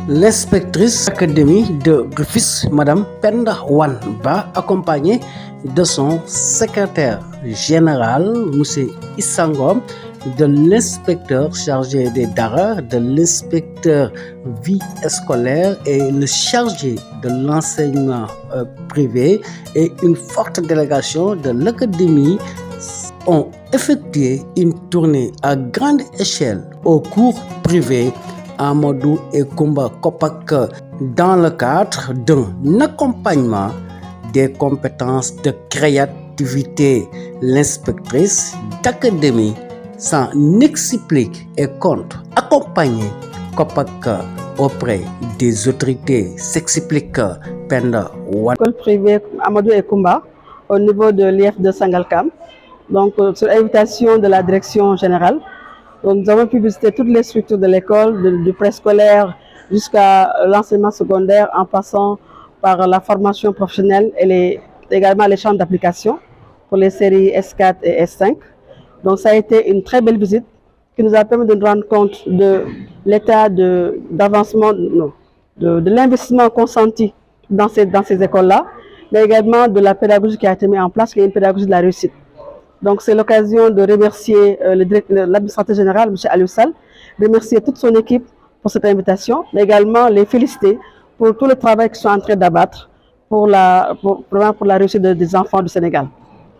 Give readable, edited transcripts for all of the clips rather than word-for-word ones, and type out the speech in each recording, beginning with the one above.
L'inspectrice d'académie de Rufisque, Madame Penda Wan, va accompagnée de son secrétaire général, M. Issangom, de l'inspecteur chargé des Dara, de l'inspecteur vie scolaire et le chargé de l'enseignement privé et une forte délégation de l'académie ont effectué une tournée à grande échelle au cours privé Amadou et Kumba Kopak dans le cadre d'un accompagnement des compétences de créativité. L'inspectrice d'académie s'en explique et compte accompagner Kopak auprès des autorités. S'explique Penda Wan. École privée Amadou et Kumba au niveau de l'IF de Sangalkam. Donc, sur invitation de la direction générale, donc, nous avons pu visiter toutes les structures de l'école, du préscolaire jusqu'à l'enseignement secondaire, en passant par la formation professionnelle et également les champs d'application pour les séries S4 et S5. Donc, ça a été une très belle visite qui nous a permis de nous rendre compte de l'état d'avancement, de l'investissement consenti dans ces écoles-là, mais également de la pédagogie qui a été mise en place, qui est une pédagogie de la réussite. Donc, c'est l'occasion de remercier l'administrateur général, M. Alioussal, remercier toute son équipe pour cette invitation, mais également les féliciter pour tout le travail qu'ils sont en train d'abattre pour la réussite des enfants du Sénégal.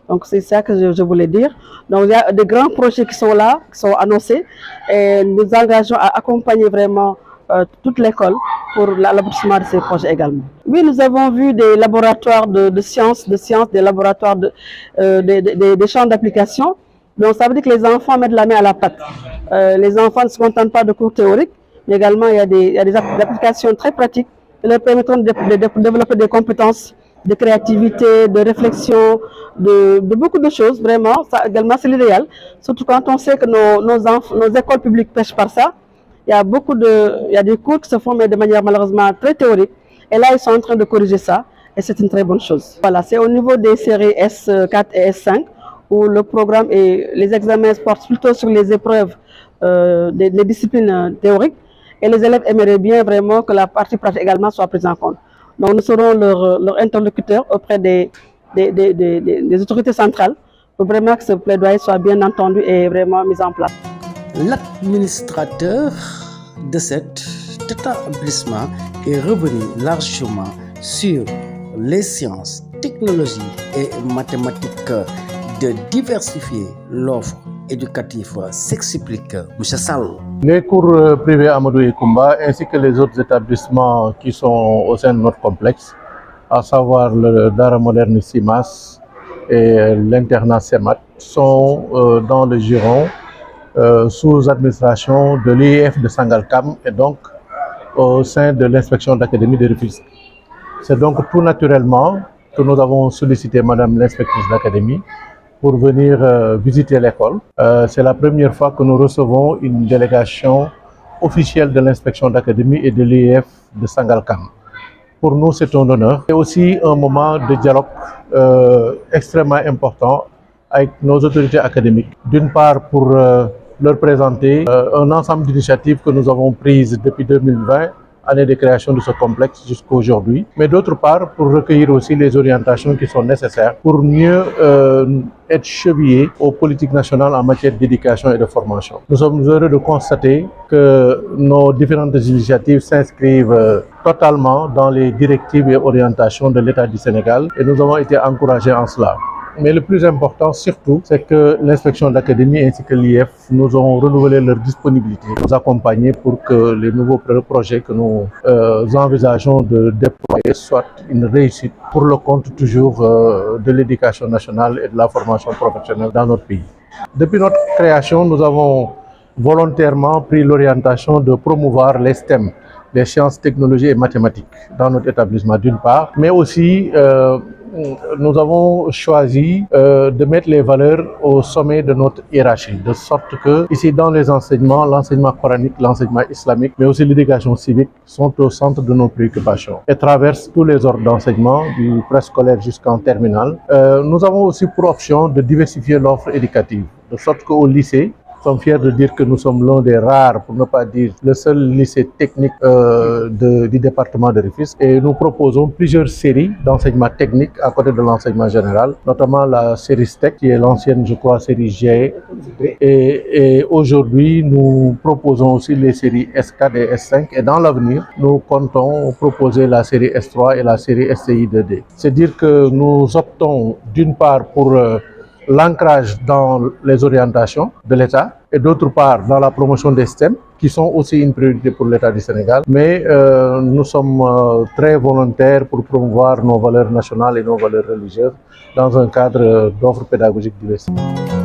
Donc, c'est ça que je voulais dire. Donc, il y a des grands projets qui sont là, qui sont annoncés, et nous engageons à accompagner vraiment toute l'école pour l'aboutissement de ces projets également. Oui, nous avons vu des laboratoires de sciences, des laboratoires des champs d'application. Donc, ça veut dire que les enfants mettent la main à la pâte. Les enfants ne se contentent pas de cours théoriques, mais également il y a des applications très pratiques qui leur permettront de développer des compétences de créativité, de réflexion, de beaucoup de choses, vraiment. Ça également, c'est l'idéal. Surtout quand on sait que nos écoles publiques pêchent par ça. Il y a des cours qui se font, mais de manière malheureusement très théorique. Et là, ils sont en train de corriger ça. Et c'est une très bonne chose. Voilà, c'est au niveau des séries S4 et S5 où le programme et les examens portent plutôt sur les épreuves des disciplines théoriques. Et les élèves aimeraient bien vraiment que la partie pratique également soit prise en compte. Donc, nous serons leur interlocuteur auprès des autorités centrales pour vraiment que ce plaidoyer soit bien entendu et vraiment mis en place. L'administrateur de cet établissement est revenu largement sur les sciences, technologies et mathématiques de diversifier l'offre éducative. S'explique M. Sall. Les cours privés Amadou et Kumba ainsi que les autres établissements qui sont au sein de notre complexe, à savoir le Dara Moderne Simas et l'internat Semat, sont dans le giron sous administration de l'IF de Sangalkam et donc au sein de l'inspection d'académie de Rufisque. C'est donc tout naturellement que nous avons sollicité Madame l'inspectrice d'académie pour venir visiter l'école. C'est la première fois que nous recevons une délégation officielle de l'inspection d'académie et de l'IF de Sangalkam. Pour nous, c'est un honneur. C'est aussi un moment de dialogue extrêmement important avec nos autorités académiques. D'une part, pour leur présenter un ensemble d'initiatives que nous avons prises depuis 2020, année de création de ce complexe jusqu'à aujourd'hui, mais d'autre part pour recueillir aussi les orientations qui sont nécessaires pour mieux être chevillés aux politiques nationales en matière d'éducation et de formation. Nous sommes heureux de constater que nos différentes initiatives s'inscrivent totalement dans les directives et orientations de l'État du Sénégal et nous avons été encouragés en cela. Mais le plus important surtout, c'est que l'inspection d'académie ainsi que l'IF nous ont renouvelé leur disponibilité, nous accompagner pour que les nouveaux projets que nous envisageons de déployer soient une réussite pour le compte toujours de l'éducation nationale et de la formation professionnelle dans notre pays. Depuis notre création, nous avons volontairement pris l'orientation de promouvoir les STEM, les sciences, technologies et mathématiques dans notre établissement d'une part, mais aussi nous avons choisi de mettre les valeurs au sommet de notre hiérarchie, de sorte que ici dans les enseignements, l'enseignement coranique, l'enseignement islamique, mais aussi l'éducation civique sont au centre de nos préoccupations et traversent tous les ordres d'enseignement, du préscolaire jusqu'en terminale. Nous avons aussi pour option de diversifier l'offre éducative, de sorte qu'au lycée, sommes fiers de dire que nous sommes l'un des rares, pour ne pas dire le seul lycée technique du département de Rufisque. Et nous proposons plusieurs séries d'enseignement technique à côté de l'enseignement général, notamment la série STEC, qui est l'ancienne, je crois, série G. Et aujourd'hui, nous proposons aussi les séries S4 et S5. Et dans l'avenir, nous comptons proposer la série S3 et la série STI 2D. C'est dire que nous optons d'une part pour l'ancrage dans les orientations de l'État et d'autre part dans la promotion des STEM qui sont aussi une priorité pour l'État du Sénégal. Mais nous sommes très volontaires pour promouvoir nos valeurs nationales et nos valeurs religieuses dans un cadre d'offres pédagogiques diversifiées.